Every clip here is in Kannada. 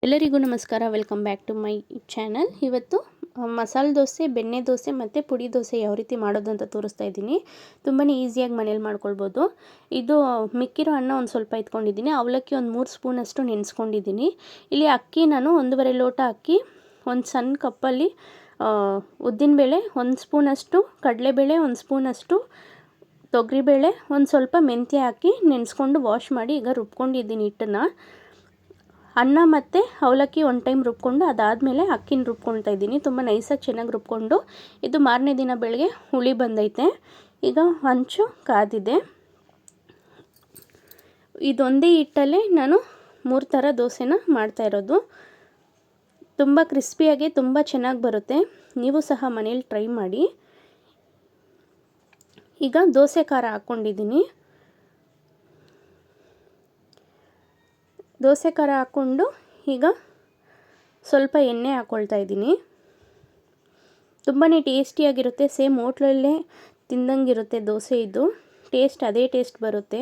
ಎಲ್ಲರಿಗೂ ನಮಸ್ಕಾರ. Welcome back to my channel. ಇವತ್ತು ಮಸಾಲೆ ದೋಸೆ, ಬೆಣ್ಣೆ ದೋಸೆ ಮತ್ತು ಪುಡಿ ದೋಸೆ ಯಾವ ರೀತಿ ಮಾಡೋದು ಅಂತ ತೋರಿಸ್ತಾ ಇದ್ದೀನಿ. ತುಂಬಾ ಈಸಿಯಾಗಿ ಮನೇಲಿ ಮಾಡ್ಕೊಳ್ಬೋದು. ಇದು ಮಿಕ್ಕಿರೋ ಅನ್ನ ಒಂದು ಸ್ವಲ್ಪ ಇಟ್ಕೊಂಡಿದ್ದೀನಿ. ಅವಲಕ್ಕಿ ಒಂದು 3 ಸ್ಪೂನಷ್ಟು ನೆನೆಸ್ಕೊಂಡಿದ್ದೀನಿ. ಇಲ್ಲಿ ಅಕ್ಕಿ ನಾನು 1.5 ಲೋಟ ಅಕ್ಕಿ, ಒಂದು ಸಣ್ಣ ಕಪ್ಪಲ್ಲಿ ಉದ್ದಿನಬೇಳೆ, 1 ಸ್ಪೂನಷ್ಟು ಕಡಲೆಬೇಳೆ, 1 ಸ್ಪೂನಷ್ಟು ತೊಗರಿಬೇಳೆ, ಒಂದು ಸ್ವಲ್ಪ ಮೆಂತ್ಯ ಹಾಕಿ ನೆನೆಸ್ಕೊಂಡು ವಾಶ್ ಮಾಡಿ ಈಗ ರುಬ್ಕೊಂಡಿದ್ದೀನಿ ಹಿಟ್ಟನ್ನು. ಅನ್ನ ಮತ್ತು ಅವಲಕ್ಕಿ ಒಂದು ಟೈಮ್ ರುಬ್ಕೊಂಡು ಅದಾದಮೇಲೆ ಅಕ್ಕಿನ ರುಬ್ಕೊಳ್ತಾ ಇದ್ದೀನಿ. ತುಂಬ ನೈಸಾಗಿ ಚೆನ್ನಾಗಿ ರುಬ್ಕೊಂಡು ಇದು ಮಾರನೇ ದಿನ ಬೆಳಗ್ಗೆ ಹುಳಿ ಬಂದೈತೆ. ಈಗ ಹಂಚು ಕಾದಿದೆ. ಇದೊಂದೇ ಹಿಟ್ಟಲ್ಲೇ ನಾನು 3 ಥರ ದೋಸೆನ ಮಾಡ್ತಾಯಿರೋದು. ತುಂಬ ಕ್ರಿಸ್ಪಿಯಾಗಿ ತುಂಬ ಚೆನ್ನಾಗಿ ಬರುತ್ತೆ. ನೀವು ಸಹ ಮನೇಲಿ ಟ್ರೈ ಮಾಡಿ. ಈಗ ದೋಸೆ ಖಾರ ಹಾಕ್ಕೊಂಡಿದ್ದೀನಿ. ದೋಸೆ ಖಾರ ಹಾಕ್ಕೊಂಡು ಈಗ ಸ್ವಲ್ಪ ಎಣ್ಣೆ ಹಾಕ್ಕೊಳ್ತಾ ಇದ್ದೀನಿ. ತುಂಬಾ ಟೇಸ್ಟಿಯಾಗಿರುತ್ತೆ. ಸೇಮ್ ಹೋಟ್ಲಲ್ಲೇ ತಿಂದಂಗಿರುತ್ತೆ ದೋಸೆ. ಇದು ಟೇಸ್ಟ್ ಅದೇ ಟೇಸ್ಟ್ ಬರುತ್ತೆ.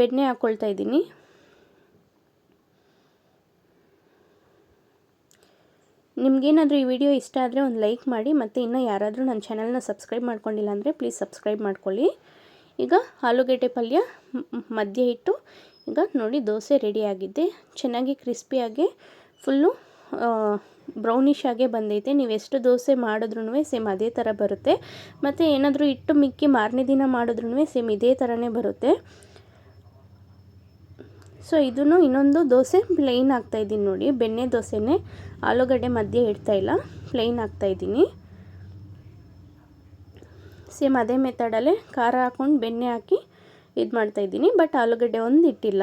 ಬೆಣ್ಣೆ ಹಾಕ್ಕೊಳ್ತಾ ಇದ್ದೀನಿ. ನಿಮಗೇನಾದರೂ ಈ ವಿಡಿಯೋ ಇಷ್ಟ ಆದರೆ ಒಂದು ಲೈಕ್ ಮಾಡಿ, ಮತ್ತು ಇನ್ನೂ ಯಾರಾದರೂ ನನ್ನ ಚಾನಲ್ನ ಸಬ್ಸ್ಕ್ರೈಬ್ ಮಾಡ್ಕೊಂಡಿಲ್ಲ ಅಂದರೆ ಪ್ಲೀಸ್ ಸಬ್ಸ್ಕ್ರೈಬ್ ಮಾಡ್ಕೊಳ್ಳಿ. ಈಗ ಆಲೂಗಡ್ಡೆ ಪಲ್ಯ ಮಧ್ಯೆ ಇಟ್ಟು ಈಗ ನೋಡಿ ದೋಸೆ ರೆಡಿಯಾಗಿದೆ. ಚೆನ್ನಾಗಿ ಕ್ರಿಸ್ಪಿಯಾಗಿ ಫುಲ್ಲು ಬ್ರೌನಿಷ್ ಆಗೇ ಬಂದೈತೆ. ನೀವು ಎಷ್ಟು ದೋಸೆ ಮಾಡಿದ್ರೂ ಸೇಮ್ ಅದೇ ಥರ ಬರುತ್ತೆ. ಮತ್ತು ಏನಾದರೂ ಇಟ್ಟು ಮಿಕ್ಕಿ ಮಾರನೇ ದಿನ ಮಾಡಿದ್ರೂ ಸೇಮ್ ಇದೇ ಥರನೇ ಬರುತ್ತೆ. ಸೊ ಇದನ್ನು ಇನ್ನೊಂದು ದೋಸೆ ಪ್ಲೈನ್ ಹಾಕ್ತಾಯಿದ್ದೀನಿ ನೋಡಿ. ಬೆಣ್ಣೆ ದೋಸೆನೇ, ಆಲೂಗಡ್ಡೆ ಮಧ್ಯೆ ಇಡ್ತಾಯಿಲ್ಲ, ಪ್ಲೈನ್ ಹಾಕ್ತಾಯಿದ್ದೀನಿ. ಸೇಮ್ ಅದೇ ಮೆಥಡಲ್ಲೇ ಖಾರ ಹಾಕ್ಕೊಂಡು ಬೆಣ್ಣೆ ಹಾಕಿ ಇದು ಮಾಡ್ತಾಯಿದ್ದೀನಿ. ಬಟ್ ಆಲೂಗಡ್ಡೆ ಒಂದು ಇಟ್ಟಿಲ್ಲ.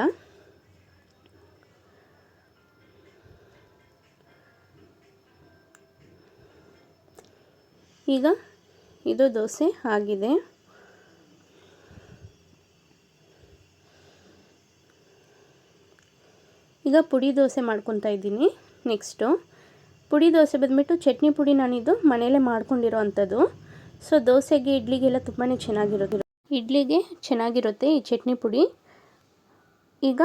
ಈಗ ಇದು ದೋಸೆ ಆಗಿದೆ. ಈಗ ಪುಡಿ ದೋಸೆ ಮಾಡ್ಕೊತಾ ಇದ್ದೀನಿ. ನೆಕ್ಸ್ಟು ಪುಡಿ ದೋಸೆ ಬಂದುಬಿಟ್ಟು ಚಟ್ನಿ ಪುಡಿ ನಾನಿದು ಮನೆಯಲ್ಲೇ ಮಾಡ್ಕೊಂಡಿರೋ ಅಂಥದ್ದು. ಸೊ ದೋಸೆಗೆ, ಇಡ್ಲಿಗೆಲ್ಲ ತುಂಬಾ ಚೆನ್ನಾಗಿರುತ್ತೆ. ಇಡ್ಲಿಗೆ ಚೆನ್ನಾಗಿರುತ್ತೆ ಈ ಚಟ್ನಿ ಪುಡಿ. ಈಗ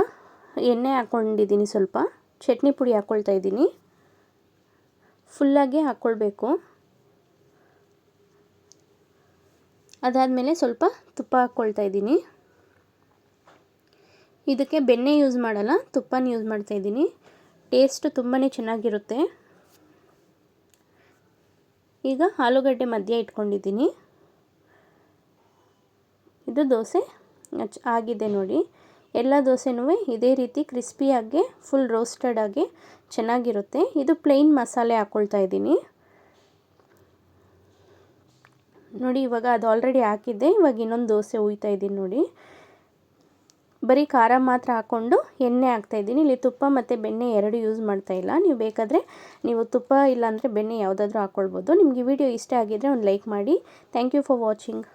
ಎಣ್ಣೆ ಹಾಕ್ಕೊಂಡಿದ್ದೀನಿ. ಸ್ವಲ್ಪ ಚಟ್ನಿ ಪುಡಿ ಹಾಕ್ಕೊಳ್ತಾ ಇದ್ದೀನಿ. ಫುಲ್ಲಾಗೆ ಹಾಕ್ಕೊಳ್ಬೇಕು. ಅದಾದಮೇಲೆ ಸ್ವಲ್ಪ ತುಪ್ಪ ಹಾಕ್ಕೊಳ್ತಾ ಇದ್ದೀನಿ. ಇದಕ್ಕೆ ಬೆಣ್ಣೆ ಯೂಸ್ ಮಾಡಲ್ಲ, ತುಪ್ಪನ ಯೂಸ್ ಮಾಡ್ತಾಯಿದ್ದೀನಿ. ಟೇಸ್ಟ್ ತುಂಬಾ ಚೆನ್ನಾಗಿರುತ್ತೆ. ಈಗ ಆಲೂಗಡ್ಡೆ ಮಧ್ಯ ಇಟ್ಕೊಂಡಿದ್ದೀನಿ. ಇದು ದೋಸೆ ಆಗಿದೆ ನೋಡಿ. ಎಲ್ಲ ದೋಸೆನೂ ಇದೇ ರೀತಿ ಕ್ರಿಸ್ಪಿಯಾಗಿ ಫುಲ್ ರೋಸ್ಟೆಡ್ ಆಗಿ ಚೆನ್ನಾಗಿರುತ್ತೆ. ಇದು ಪ್ಲೇನ್ ಮಸಾಲೆ ಹಾಕ್ಕೊಳ್ತಾ ಇದ್ದೀನಿ ನೋಡಿ. ಇವಾಗ ಅದು ಆಲ್ರೆಡಿ ಹಾಕಿದ್ದೆ. ಇವಾಗ ಇನ್ನೊಂದು ದೋಸೆ ಹುಯ್ತಾ ಇದ್ದೀನಿ ನೋಡಿ. ಬರೀ ಖಾರ ಮಾತ್ರ ಹಾಕ್ಕೊಂಡು ಎಣ್ಣೆ ಹಾಕ್ತಾಯಿದ್ದೀನಿ. ಇಲ್ಲಿ ತುಪ್ಪ ಮತ್ತು ಬೆಣ್ಣೆ ಎರಡು ಯೂಸ್ ಮಾಡ್ತಾಯಿಲ್ಲ. ನೀವು ಬೇಕಾದರೆ ನೀವು ತುಪ್ಪ ಇಲ್ಲಾಂದರೆ ಬೆಣ್ಣೆ ಯಾವುದಾದ್ರೂ ಹಾಕ್ಕೊಳ್ಬೋದು. ನಿಮಗೆ ವಿಡಿಯೋ ಇಷ್ಟ ಆಗಿದ್ದರೆ ಒಂದು ಲೈಕ್ ಮಾಡಿ. Thank you for watching.